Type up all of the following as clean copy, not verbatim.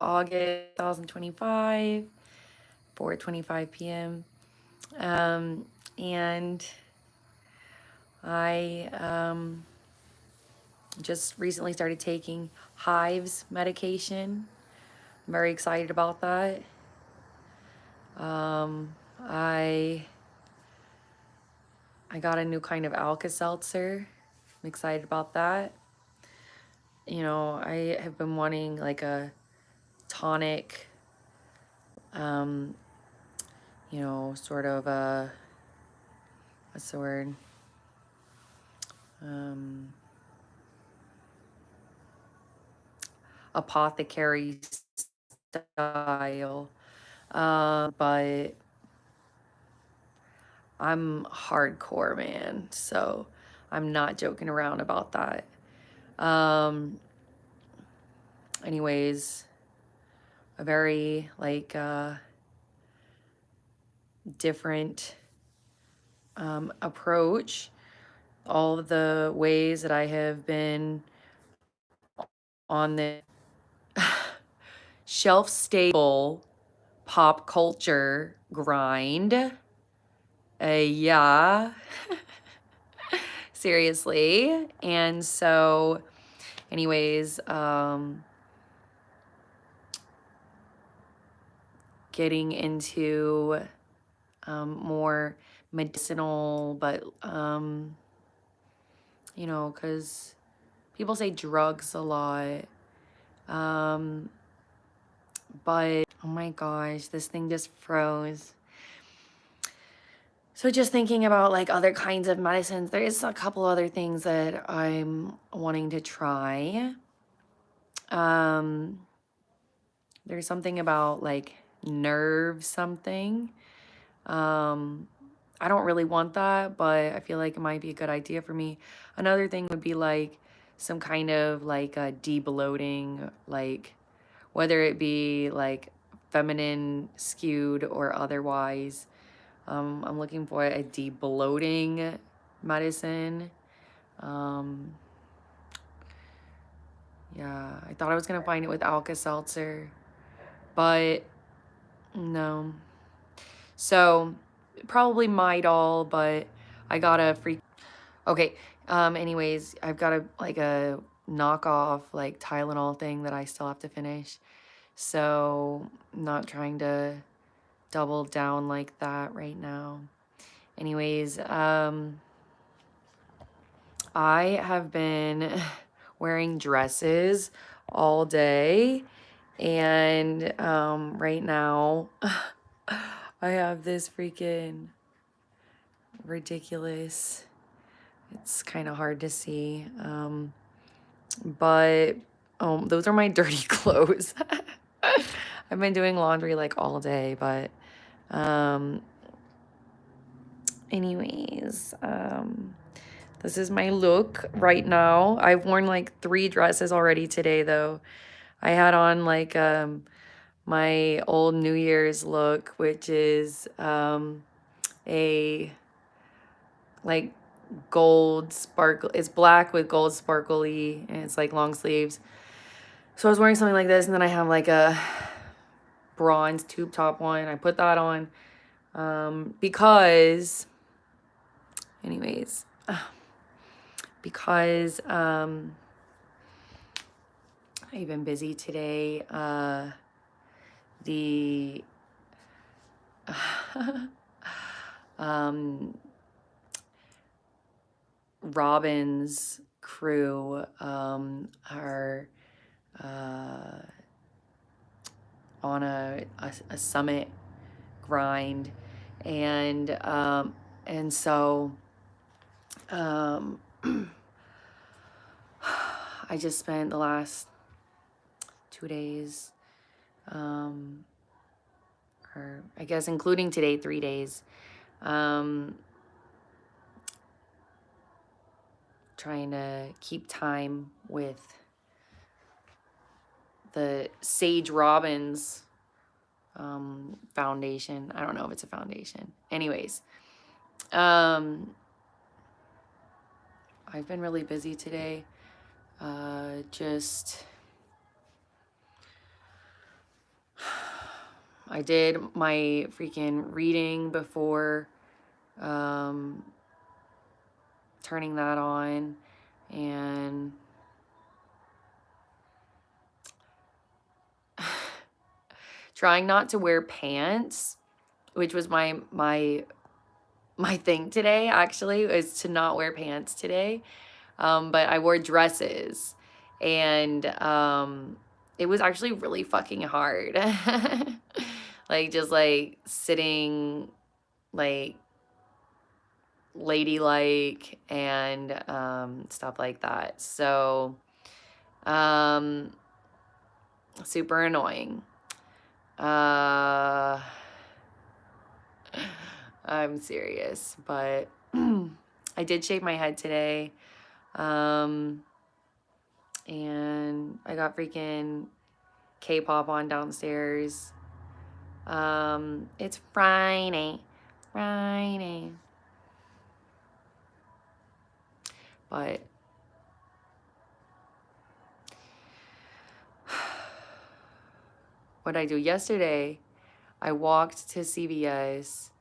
August 2025, 4:25 p.m. And I just recently started taking hives medication. I'm very excited about that. I got a new kind of Alka-Seltzer. I'm excited about that. You know, I have been wanting like a tonic, you know, sort of a, what's the word? Apothecary style. But I'm hardcore, man. So I'm not joking around about that. Anyways, a very like different approach. All of the ways that I have been on the shelf stable pop culture grind. Yeah. Seriously. And so, anyways, getting into more medicinal, but, you know, because people say drugs a lot. But, oh my gosh, this thing just froze. So just thinking about like other kinds of medicines, there is a couple other things that I'm wanting to try. There's something about like nerve something. I don't really want that, but I feel like it might be a good idea for me. Another thing would be like some kind of like a de-bloating, like whether it be like feminine skewed or otherwise. I'm looking for a de-bloating medicine. Yeah, I thought I was gonna find it with Alka-Seltzer, but no. So probably Midol, but I got a free. Okay. Anyways, I've got a knockoff like Tylenol thing that I still have to finish. So I'm not trying to double down like that right now. Anyways, I have been wearing dresses all day, and right now I have this freaking ridiculous, it's kind of hard to see, but those are my dirty clothes. I've been doing laundry like all day, but anyways, this is my look right now. I've worn like 3 dresses already today though. I had on like my old New Year's look, which is a like gold sparkle. It's black with gold sparkly, and it's like long sleeves. So I was wearing something like this, and then I have like a bronze tube top one. I put that on because, anyways, because I've been busy today. The Robin's crew are on a summit grind, and so I just spent the last 2 days, or I guess including today, 3 days, trying to keep time with the Sage Robbins foundation. I don't know if it's a foundation. Anyways, I've been really busy today. Just I did my freaking reading before turning that on, and trying not to wear pants, which was my thing today, actually, is to not wear pants today. But I wore dresses, and it was actually really fucking hard. Like, just like sitting like ladylike and stuff like that. So super annoying. I'm serious, but I did shave my head today. And I got freaking K-pop on downstairs. It's Friday. Friday. But what I do yesterday, I walked to CVS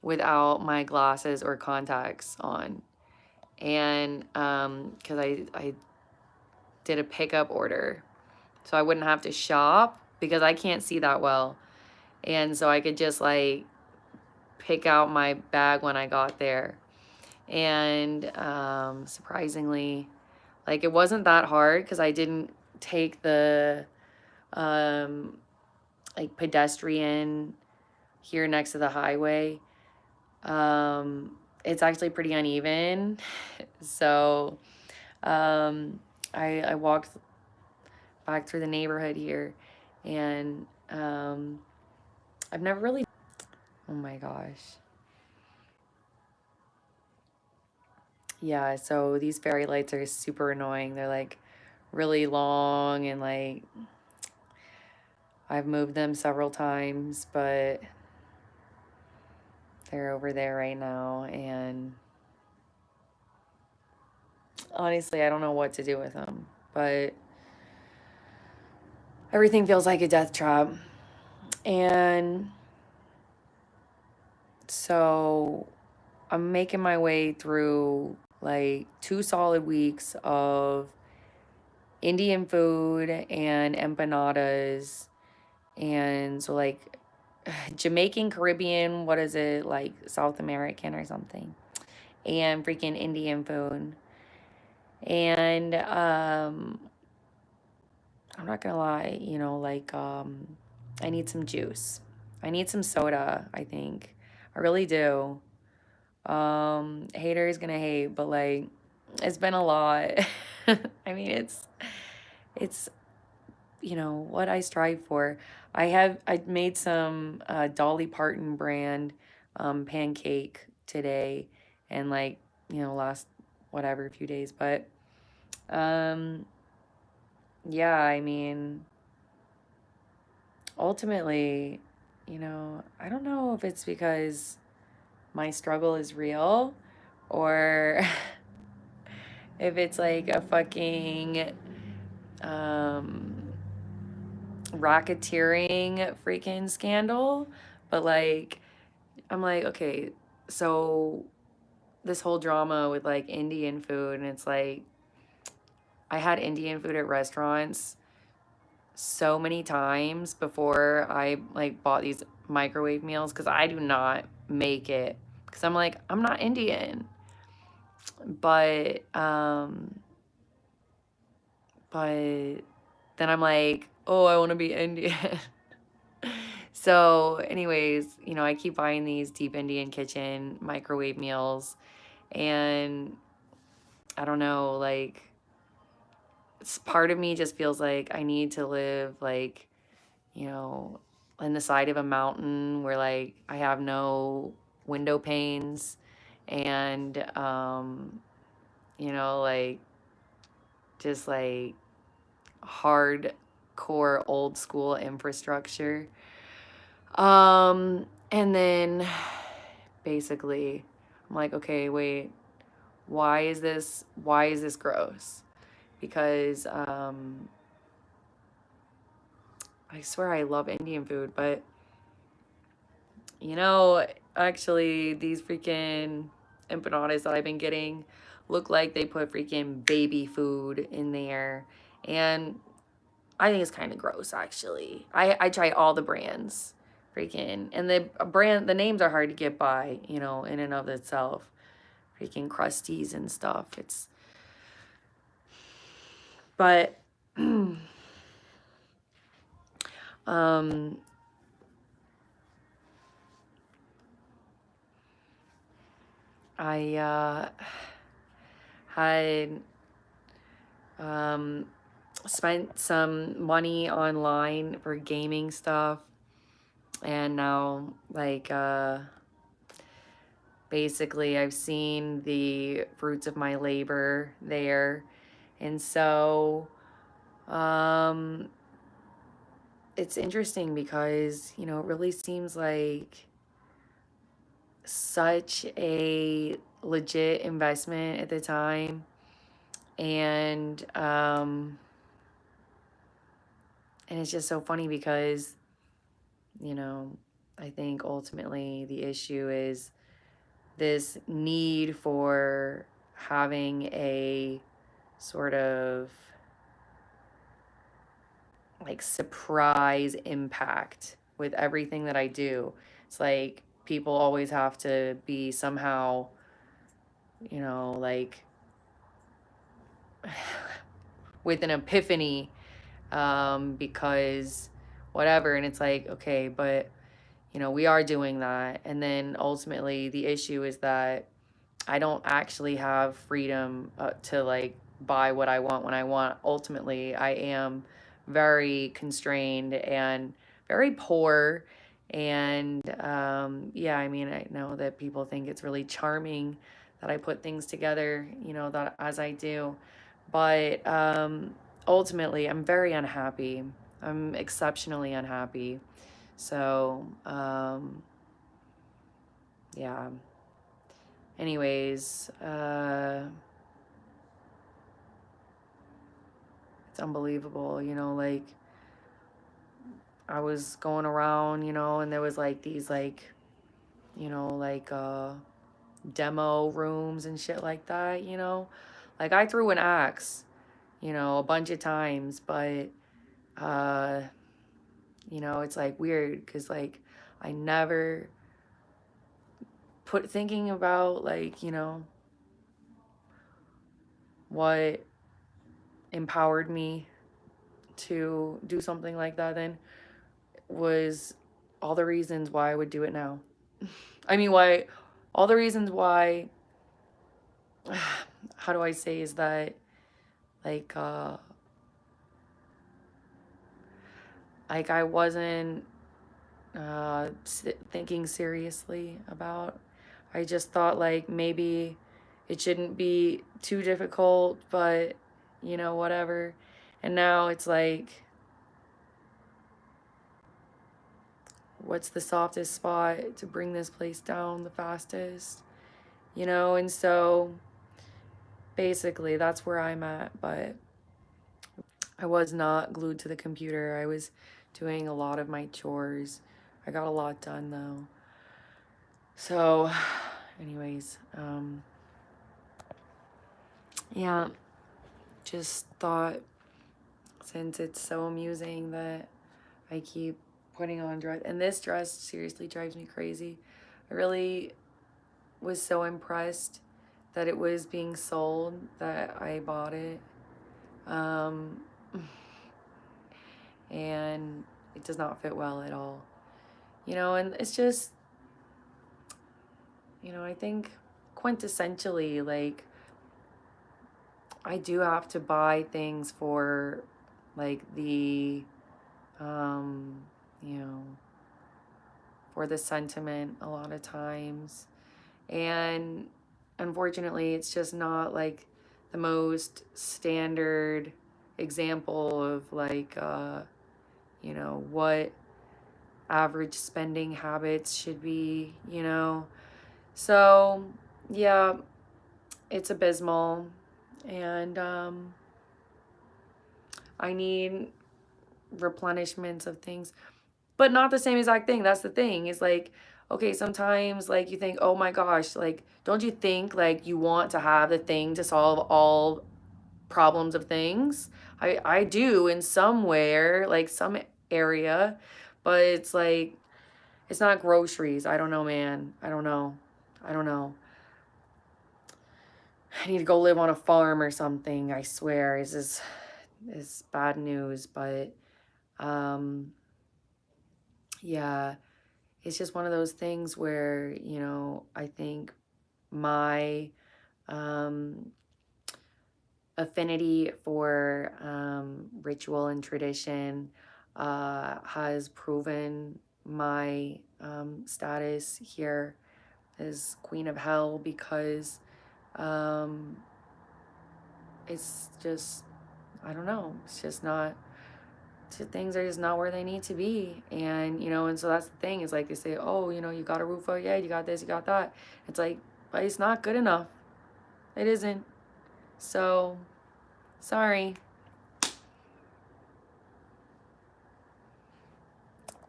without my glasses or contacts on. And because I did a pickup order, so I wouldn't have to shop because I can't see that well. And so I could just like pick out my bag when I got there. And surprisingly, like, it wasn't that hard because I didn't take the like pedestrian here next to the highway. It's actually pretty uneven. So I walked back through the neighborhood here, and I've never really, oh my gosh. Yeah, so these fairy lights are super annoying. They're like really long, and like I've moved them several times, but they're over there right now, and honestly, I don't know what to do with them, but everything feels like a death trap. And so I'm making my way through like 2 solid weeks of Indian food and empanadas. And so, like, Jamaican, Caribbean, what is it, like South American or something, and freaking Indian food. And I'm not gonna lie, you know, like I need some juice. I need some soda, I think. I really do. Haters gonna hate, but like it's been a lot. I mean, it's you know what I strive for. I made some Dolly Parton brand pancake today, and like, you know, last whatever few days, but um yeah, I mean, ultimately, you know, I don't know if it's because my struggle is real, or if it's like a fucking um racketeering freaking scandal. But like, I'm like, okay, so this whole drama with like Indian food, and it's like I had Indian food at restaurants so many times before I like bought these microwave meals, because I do not make it, because I'm like, I'm not Indian. But then I'm like, oh, I want to be Indian. So anyways, you know, I keep buying these deep Indian kitchen microwave meals, and I don't know, like, part of me just feels like I need to live like, you know, in the side of a mountain where like I have no window panes, and you know, like, just like hardcore old school infrastructure. And then basically I'm like, okay, wait, why is this gross? Because I swear I love Indian food, but You know, actually, these freaking empanadas that I've been getting look like they put freaking baby food in there. And I think it's kind of gross, actually. I try all the brands, freaking. And the names are hard to get by, you know, in and of itself. Freaking crusties and stuff. But, um, I, had, um, spent some money online for gaming stuff, and now, like, basically I've seen the fruits of my labor there. And so, um, it's interesting because, you know, it really seems like such a legit investment at the time. And it's just so funny because, you know, I think ultimately the issue is this need for having a sort of like surprise impact with everything that I do. It's like people always have to be somehow, you know, like with an epiphany, because whatever. And it's like, okay, but, you know, we are doing that. And then ultimately, the issue is that I don't actually have freedom to like buy what I want when I want. Ultimately, I am very constrained and very poor. And yeah, I mean, I know that people think it's really charming that I put things together, you know, that as I do. But ultimately, I'm very unhappy. I'm exceptionally unhappy. So, yeah. Anyways, it's unbelievable, you know, like I was going around, you know, and there was like these like, you know, like demo rooms and shit like that, you know. Like I threw an axe, you know, a bunch of times, but uh, you know, it's like weird cuz like I never put thinking about like, you know, what empowered me to do something like that then was all the reasons why I would do it now. I mean, why, all the reasons why, how do I say, is that, like, like I wasn't thinking seriously about. I just thought, like, maybe it shouldn't be too difficult, but, you know, whatever. And now it's like, what's the softest spot to bring this place down the fastest? You know, and so basically that's where I'm at. But I was not glued to the computer. I was doing a lot of my chores. I got a lot done though. So anyways, yeah, just thought since it's so amusing that I keep putting on dress, and this dress seriously drives me crazy. I really was so impressed that it was being sold that I bought it. Um, and it does not fit well at all. You know, and it's just, you know, I think quintessentially, like, I do have to buy things for, like, um, you know, for the sentiment a lot of times. And unfortunately, it's just not, like, the most standard example of, like, you know, what average spending habits should be, you know. So, yeah, it's abysmal. And I need replenishments of things, but not the same exact thing. That's the thing. Is like, okay, sometimes like you think, oh my gosh, like, don't you think like you want to have the thing to solve all problems of things? I do in somewhere, like some area, but it's like, it's not groceries. I don't know, man. I don't know. I don't know. I need to go live on a farm or something, I swear. Is bad news, but um yeah, it's just one of those things where, you know, I think my um affinity for ritual and tradition has proven my status here as Queen of Hell, because um, it's just, I don't know, it's just not, things are just not where they need to be. And, you know, and so that's the thing, is like they say, oh, you know, you got a roof over your head, you got this, you got that. It's like, but it's not good enough. It isn't. So, sorry.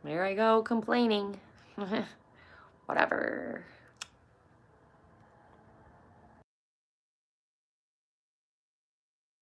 There I go, complaining. Whatever.